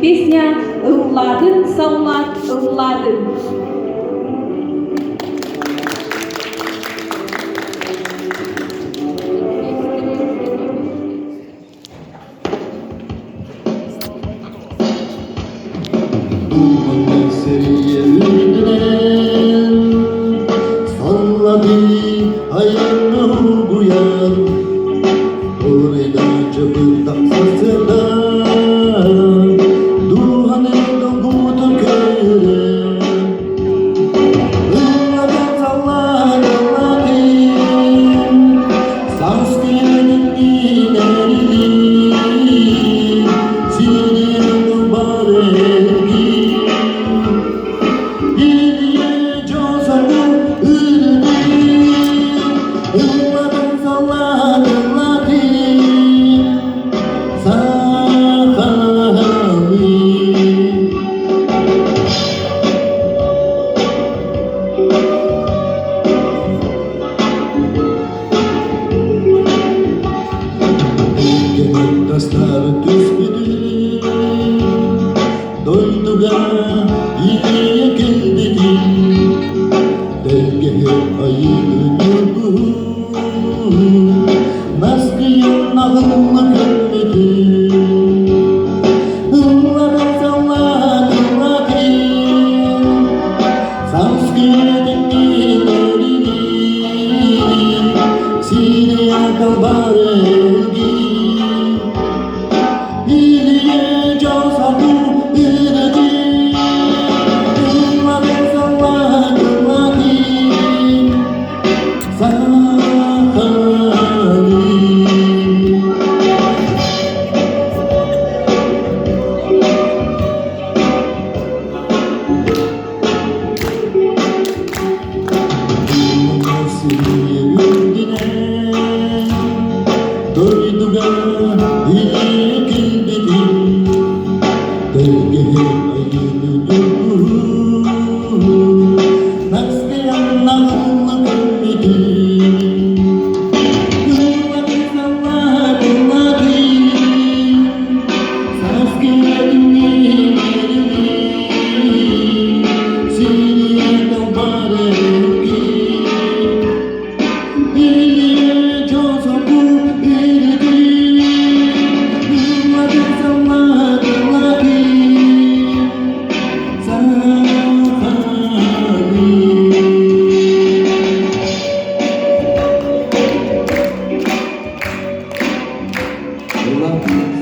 pесня «Ылладын, саулат, ылладын». Dumanın seriyelerden salladı ayağını bu yan orada cebinde sesinde duhanın dokudu köre ılladan salladı sanskenin ileri sinirden bari Dastar tüsküdü doyduga iyiye geldi dergehe ayını yurdu naskıyan nağınla gelmedi ıllada salladı sanskritin ilerini siriya dalbarelgi İliye casabu irdi Ümmet salladı Sahani Siriye yurdine Doyduga iyiye geldi dergehe ayını yurdu naskıyan nağınla gelmedi ılladı salladı sanskenin ilerini sinirden barelgi İliye casabu irdi ılladı salladı Allah